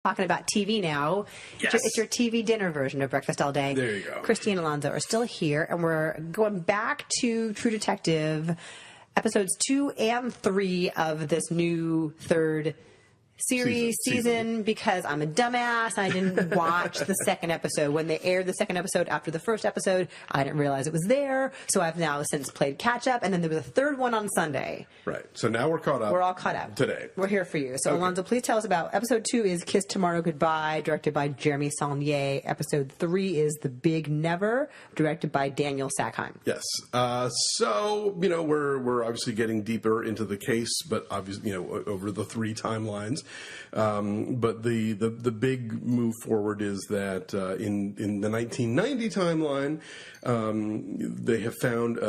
talking about TV now. Yes. It's your TV dinner version of Breakfast All Day. There you go. Christy and Alonzo are still here, and we're going back to True Detective, episodes 2 and 3 of this new third season, because I'm a dumbass and I didn't watch the second episode. When they aired the second episode after the first episode, I didn't realize it was there, so I've now since played catch up, and then there was a third one on Sunday. Right. So now we're caught up. We're all caught up. Today. We're here for you. So, Okay. Alonzo, please tell us about episode 2 is Kiss Tomorrow Goodbye, directed by Jeremy Saulnier. Episode 3 is The Big Never, directed by Daniel Sackheim. Yes. So, we're obviously getting deeper into the case, but obviously, over the 3 timelines. But the big move forward is that in the 1990 timeline, they have found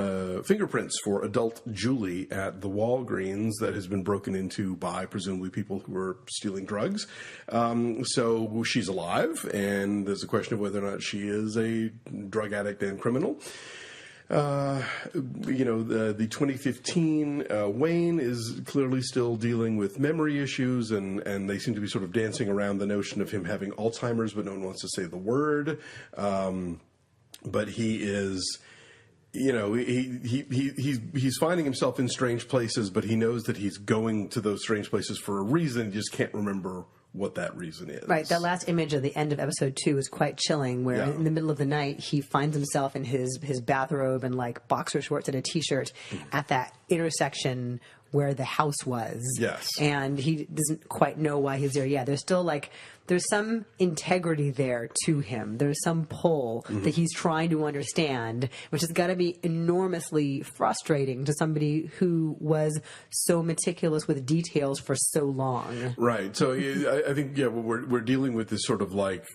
fingerprints for adult Julie at the Walgreens that has been broken into by presumably people who are stealing drugs. So she's alive, and there's a question of whether or not she is a drug addict and criminal. The 2015 Wayne is clearly still dealing with memory issues, and they seem to be sort of dancing around the notion of him having Alzheimer's, but no one wants to say the word. But he is, he's finding himself in strange places, but he knows that he's going to those strange places for a reason. He just can't remember what that reason is. Right. That last image of the end of episode 2 is quite chilling, where in the middle of the night he finds himself in his bathrobe and like boxer shorts and a t-shirt at that intersection where the house was. Yes. And he doesn't quite know why he's there. Yeah, there's still there's some integrity there to him. There's some pull that he's trying to understand, which has got to be enormously frustrating to somebody who was so meticulous with details for so long. Right. So I think, we're dealing with this sort of it's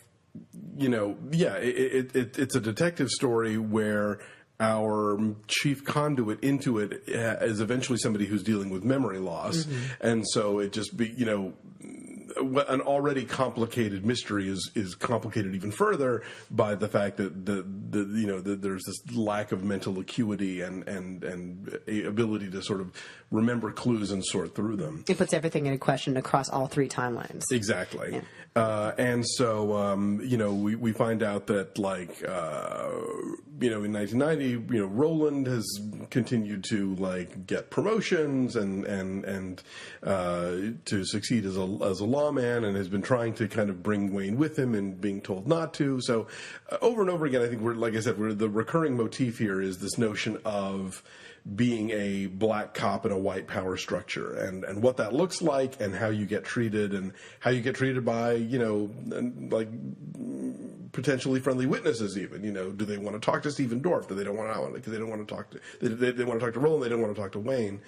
a detective story where our chief conduit into it is eventually somebody who's dealing with memory loss. And so it just an already complicated mystery is complicated even further by the fact that there's this lack of mental acuity and ability to sort of remember clues and sort through them. It puts everything into question across all 3 timelines. Exactly. Yeah. And so, we find out that, in 1990, Roland has continued to, get promotions and to succeed as a lawman, and has been trying to kind of bring Wayne with him and being told not to. So, over and over again, I think the recurring motif here is this notion of being a black cop in a white power structure, and what that looks like, and how you get treated, and how you get treated by, potentially friendly witnesses even. Do they want to talk to Stephen Dorff? Do they don't want to, because they don't want to talk to, they want to talk to Roland, they don't want to talk to Wayne.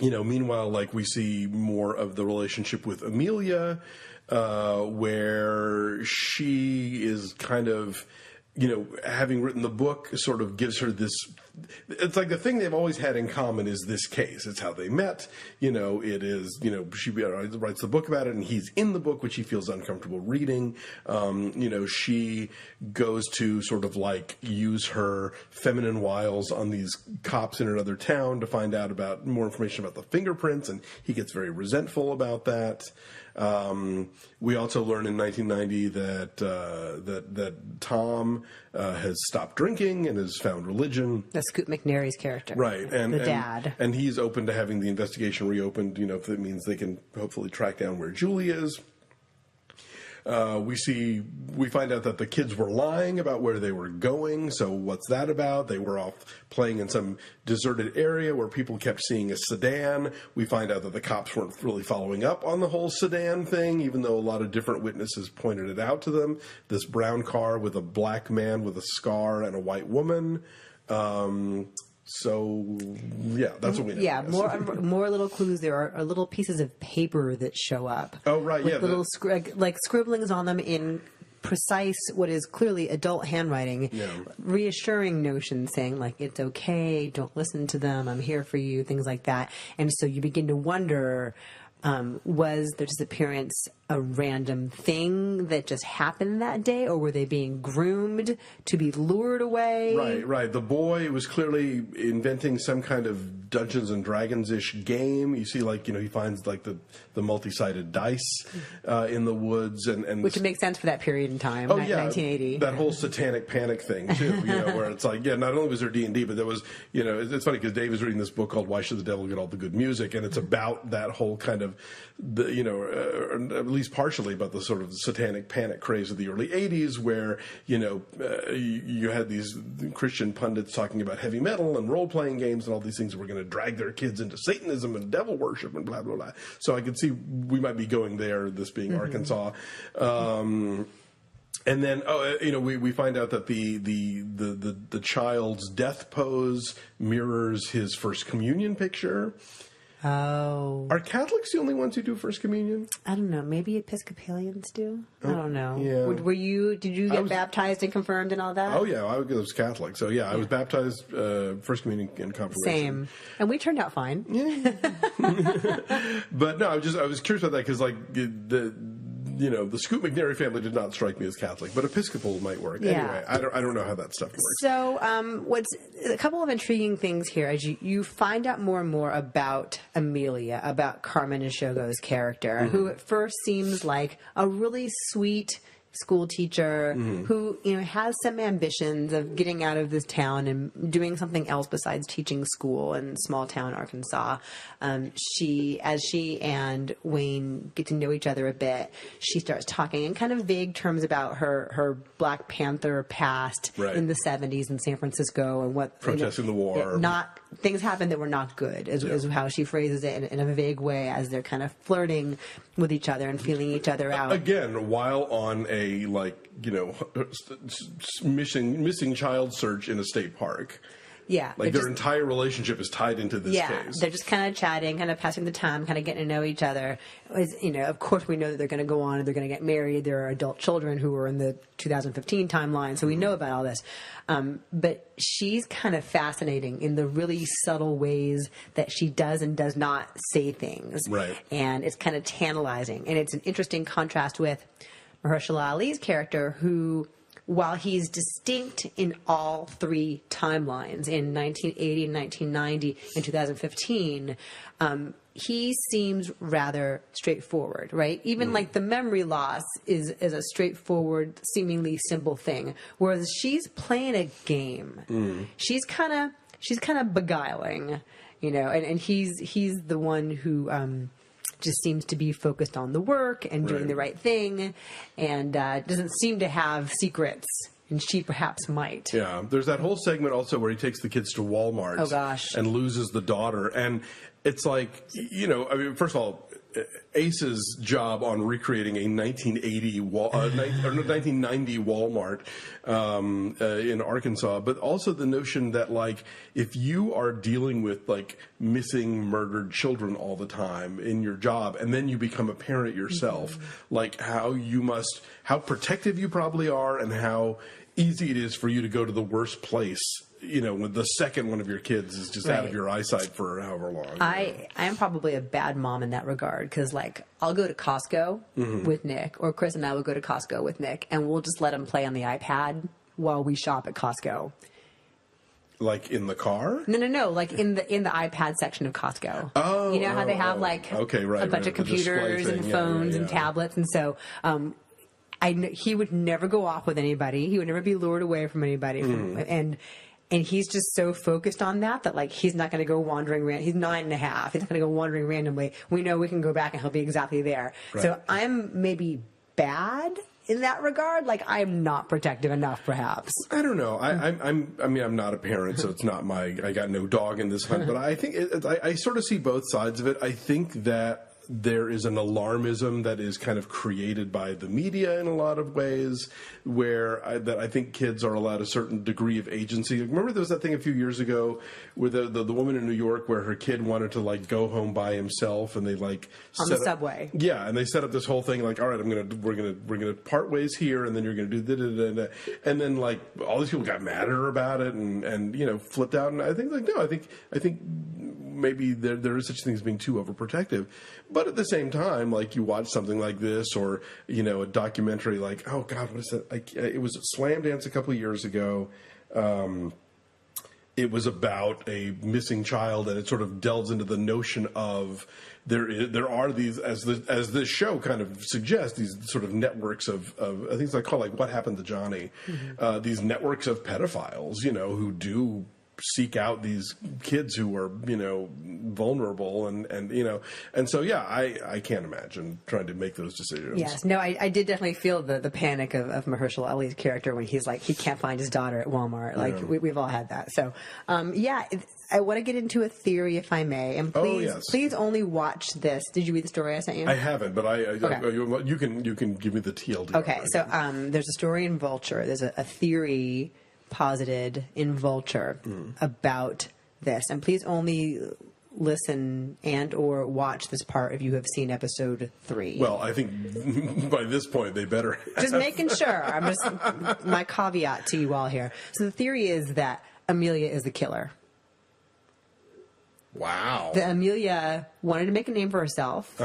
Meanwhile, we see more of the relationship with Amelia, where she is kind of, having written the book sort of gives her this, it's like the thing they've always had in common is this case. It's how they met. It is, she writes the book about it, and he's in the book, which he feels uncomfortable reading. She goes to sort of use her feminine wiles on these cops in another town to find out about more information about the fingerprints, and he gets very resentful about that. We also learn in 1990 that Tom has stopped drinking and has found religion. That's Scoot McNairy's character, right? And the dad, and he's open to having the investigation reopened. If it means they can hopefully track down where Julie is. We find out that the kids were lying about where they were going. So what's that about? They were off playing in some deserted area where people kept seeing a sedan. We find out that the cops weren't really following up on the whole sedan thing, even though a lot of different witnesses pointed it out to them. This brown car with a black man with a scar and a white woman. So, that's what we know. Yeah, more little clues. There are little pieces of paper that show up. Oh, right, with little scribblings on them in precise, what is clearly adult handwriting, reassuring notions saying, it's okay, don't listen to them, I'm here for you, things like that. And so you begin to wonder, was the disappearance a random thing that just happened that day, or were they being groomed to be lured away? Right. The boy was clearly inventing some kind of Dungeons and Dragons-ish game. You see, like, he finds like the multi-sided dice in the woods, and which makes sense for that period in time. Oh yeah, 1980. That whole satanic panic thing too. Where it's like, not only was there D&D, but there was, it's funny because Dave is reading this book called "Why Should the Devil Get All the Good Music," and it's about that whole kind of, at least partially about the sort of satanic panic craze of the early '80s, where you had these Christian pundits talking about heavy metal and role playing games and all these things that were going to drag their kids into Satanism and devil worship and blah blah blah. So I could see we might be going there. This being Arkansas. And then, we find out that the child's death pose mirrors his First Communion picture. Oh. Are Catholics the only ones who do First Communion? I don't know. Maybe Episcopalians do. I don't know. Yeah. Did you get baptized and confirmed and all that? Oh, yeah. I was Catholic. So, I was baptized, First Communion and confirmation. Same. And we turned out fine. Yeah. But no, I was curious about that because, like, the Scoot McNairy family did not strike me as Catholic, but Episcopal might work. Yeah. Anyway, I don't know how that stuff works. So, what's a couple of intriguing things here as you find out more and more about Amelia, about Carmen Echogo's character, who at first seems like a really sweet school teacher who has some ambitions of getting out of this town and doing something else besides teaching school in small town Arkansas. As she and Wayne get to know each other a bit, she starts talking in kind of vague terms about her Black Panther past in the 70s in San Francisco and what protesting the war. Things happened that were not good, is how she phrases it in a vague way as they're kind of flirting with each other and feeling each other out. Again, while on a missing child search in a state park. Yeah. Like their entire relationship is tied into this case. They're just kind of chatting, kind of passing the time, kind of getting to know each other. Of course we know that they're going to go on and they're going to get married. There are adult children who are in the 2015 timeline, so we know about all this. But she's kind of fascinating in the really subtle ways that she does and does not say things. Right. And it's kind of tantalizing. And it's an interesting contrast with Mahershala Ali's character, who, while he's distinct in all three timelines, in 1980, 1990, and 2015, he seems rather straightforward, right? Even like the memory loss is a straightforward, seemingly simple thing, whereas she's playing a game. She's kind of beguiling, and he's the one who just seems to be focused on the work and doing the right thing, and doesn't seem to have secrets, and she perhaps might. Yeah, there's that whole segment also where he takes the kids to Walmart. Oh, gosh. And loses the daughter, and it's like, first of all, Ace's job on recreating a 1980 or 1990 Walmart in Arkansas, but also the notion that, like, if you are dealing with like missing, murdered children all the time in your job, and then you become a parent yourself, like how protective you probably are, and how easy it is for you to go to the worst place, when the second one of your kids is just out of your eyesight for however long. I am probably a bad mom in that regard, because like I'll go to Costco with Nick, or Chris and I will go to Costco with Nick, and we'll just let him play on the iPad while we shop at Costco. Like in the car? No. Like in the iPad section of Costco. Oh, how they have like a bunch of computers and phones and tablets, and so he would never go off with anybody. He would never be lured away from anybody, and he's just so focused on that like he's not going to go wandering. He's 9.5. He's not going to go wandering randomly. We know we can go back and he'll be exactly there. Right. So I'm maybe bad in that regard. Like I'm not protective enough, perhaps. I don't know. I'm not a parent, so it's not I got no dog in this hunt. But I think I sort of see both sides of it. I think that there is an alarmism that is kind of created by the media in a lot of ways, where I think kids are allowed a certain degree of agency. Remember there was that thing a few years ago with the woman in New York where her kid wanted to like go home by himself, and they like on the subway. Yeah, and they set up this whole thing like, all right, we're gonna part ways here, and then you're gonna do da-da-da-da. And then like all these people got mad at her about it and flipped out. And I think like no, I think maybe there is such thing as being too overprotective. But at the same time, like you watch something like this, or a documentary like, oh God, what is that? It was Slamdance a couple of years ago. It was about a missing child, and it sort of delves into the notion of there are these, as this show kind of suggests, these sort of networks of I think it's like What Happened to Johnny, these networks of pedophiles, who do seek out these kids who are vulnerable, and so I can't imagine trying to make those decisions. Yes, no, I did definitely feel the panic of Mahershala Ali's character when he's like, he can't find his daughter at Walmart. Like we've all had that. So I want to get into a theory, if I may, and please only watch this. Did you read the story I sent you? I haven't, but you can give me the TLDR. Okay, so there's a story in Vulture. There's a theory posited in Vulture about this, and please only listen and or watch this part if you have seen episode 3. Well, I think by this point they better just making sure. I'm just my caveat to you all here. So the theory is that Amelia is the killer. Wow. That Amelia wanted to make a name for herself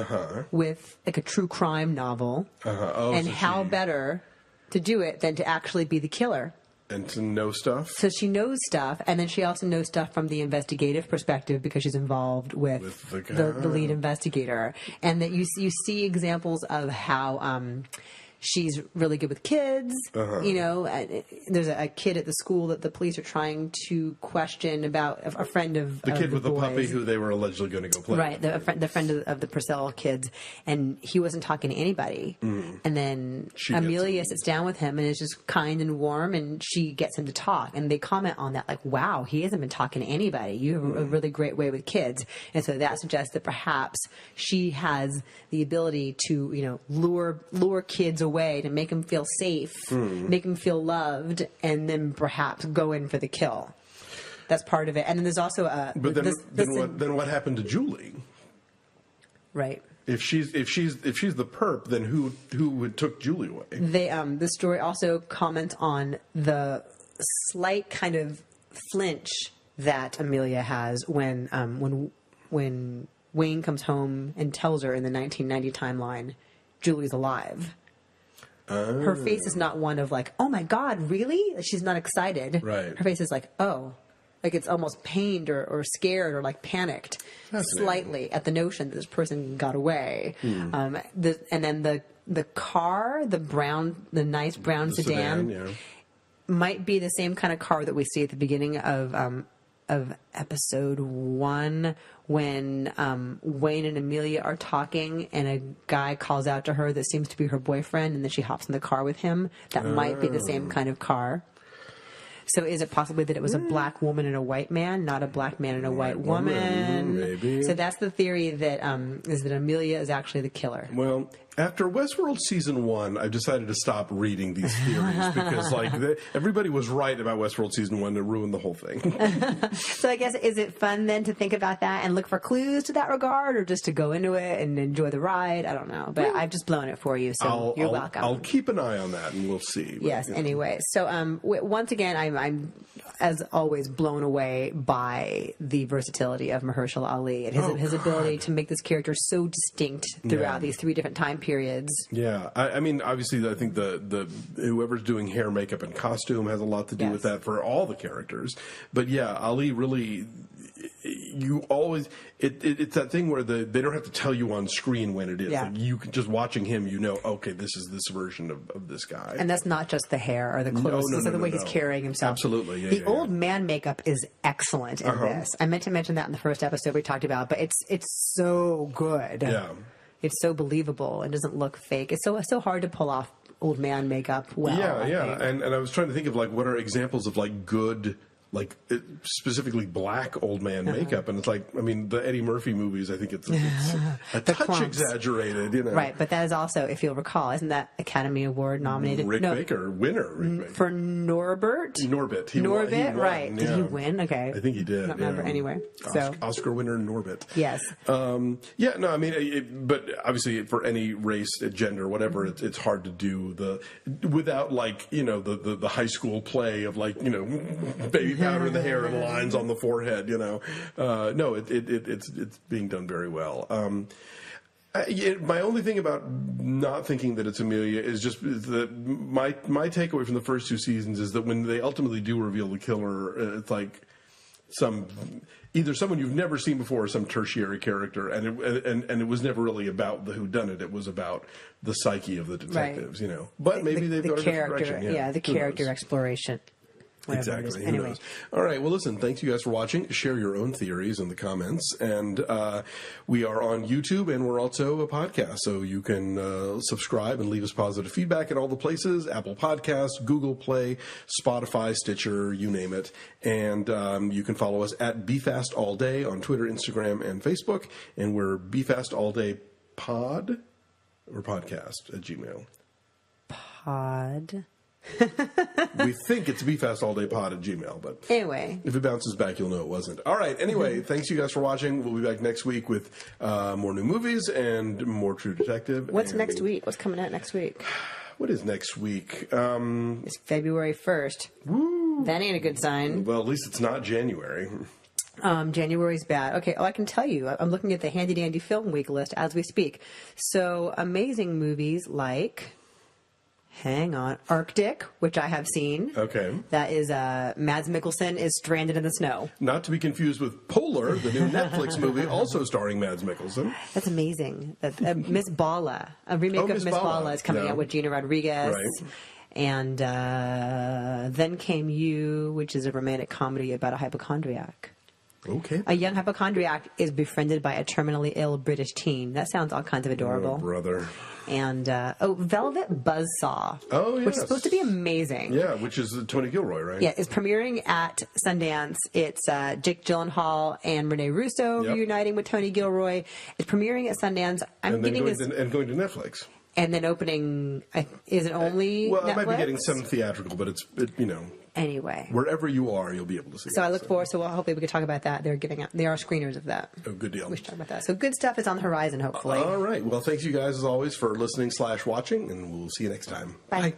with like a true crime novel, and how better to do it than to actually be the killer. And to know stuff. So she knows stuff, and then she also knows stuff from the investigative perspective because she's involved with the lead investigator. And that you see examples of how she's really good with kids. There's a kid at the school that the police are trying to question about a friend of the kid with the boys. puppy who they were allegedly going to go play. Right, the friend of the Purcell kids, and he wasn't talking to anybody. And then Amelia sits down with him and is just kind and warm, and she gets him to talk. And they comment on that, like, "Wow, he hasn't been talking to anybody. You have a really great way with kids." And so that suggests that perhaps she has the ability to, lure kids away to make them feel safe, make them feel loved, and then perhaps go in for the kill. That's part of it. And then there's also But then what happened to Julie? Right. If she's the perp, then who took Julie away? The story also comments on the slight kind of flinch that Amelia has when Wayne comes home and tells her in the 1990 timeline, Julie's alive. Her face is not one of like, oh my God, really? She's not excited. Right. Her face is like, oh. Like it's almost pained or scared or like panicked slightly at the notion that this person got away. And then the car, the nice brown sedan might be the same kind of car that we see at the beginning of episode 1 when Wayne and Amelia are talking and a guy calls out to her that seems to be her boyfriend, and then she hops in the car with him. That might be the same kind of car. So is it possibly that it was a black woman and a white man, not a black man and a white woman? Maybe. So that's the theory that is that Amelia is actually the killer. Well, after Westworld season 1, I've decided to stop reading these theories because, everybody was right about Westworld season 1 to ruin the whole thing. So I guess, is it fun then to think about that and look for clues to that regard, or just to go into it and enjoy the ride? I don't know, but I've just blown it for you, so you're welcome. I'll keep an eye on that, and we'll see. Yes. Anyway, so once again, I'm as always blown away by the versatility of Mahershala Ali and his ability to make this character so distinct throughout these 3 different time periods. Yeah, I mean, obviously, I think the whoever's doing hair, makeup, and costume has a lot to do with that for all the characters. But yeah, Ali really, you always it's that thing where they don't have to tell you on screen when it is. Yeah. Like you can just watching him, okay, this is this version of this guy. And that's not just the hair or the clothes; it's the way he's carrying himself. Absolutely, the old man makeup is excellent in this. I meant to mention that in the first episode we talked about, but it's so good. Yeah. It's so believable and doesn't look fake. It's so hard to pull off old man makeup well. Yeah. And I was trying to think of what are examples of good, specifically black old man makeup, and it's the Eddie Murphy movies. I think it's a touch clumps. Exaggerated, Right, but that is also, if you'll recall, isn't that Academy Award nominated? Rick Baker, winner. Rick Baker. For Norbert. Norbit, he Norbit, won, right? Yeah. Did he win? Okay, I think he did. I don't remember anyway. So Oscar winner Norbit. Yes. But obviously for any race, gender, whatever, it's hard to do without the high school play of Baby powder in the hair and lines on the forehead. No, it's being done very well. My only thing about not thinking that it's Amelia is just that my takeaway from the first 2 seasons is that when they ultimately do reveal the killer, it's like either someone you've never seen before or some tertiary character, and it was never really about the whodunit. It was about the psyche of the detectives, But maybe they've got a different direction. Yeah, the character exploration. Exactly. Anyway. All right. Well, listen, thanks you guys for watching. Share your own theories in the comments. And we are on YouTube, and we're also a podcast. So you can subscribe and leave us positive feedback at all the places: Apple Podcasts, Google Play, Spotify, Stitcher, you name it. And you can follow us at BeFastAllDay on Twitter, Instagram, and Facebook. And we're BeFastAllDayPod or podcast at Gmail. Pod. We think it's BeFastAllDayPod at Gmail, but anyway, if it bounces back, you'll know it wasn't. All right. Anyway, thanks you guys for watching. We'll be back next week with more new movies and more True Detective. What's next week? What's coming out next week? What is next week? It's February 1st. Woo. That ain't a good sign. Well, at least it's not January. January's bad. Okay, I can tell you, I'm looking at the Handy Dandy Film Week list as we speak. So amazing movies like... Hang on. Arctic, which I have seen. Okay. That is, Mads Mikkelsen is stranded in the snow. Not to be confused with Polar, the new Netflix movie, also starring Mads Mikkelsen. That's amazing. Miss Bala, a remake of Miss Bala is coming out with Gina Rodriguez. Right. And Then Came You, which is a romantic comedy about a hypochondriac. Okay. A young hypochondriac is befriended by a terminally ill British teen. That sounds all kinds of adorable. Oh, brother. And, Velvet Buzzsaw. Oh, yes. Which is supposed to be amazing. Yeah, which is Tony Gilroy, right? Yeah, it's premiering at Sundance. It's Jake Gyllenhaal and Rene Russo reuniting with Tony Gilroy. It's premiering at Sundance. And going to Netflix. And then opening, is it only Well, Netflix? I might be getting some theatrical, but it's. Anyway. Wherever you are, you'll be able to see it. So I look forward, hopefully we can talk about that. There are screeners of that. Oh, good deal. We should talk about that. So good stuff is on the horizon, hopefully. All right. Well, thanks you guys, as always, for listening/watching, and we'll see you next time. Bye. Bye.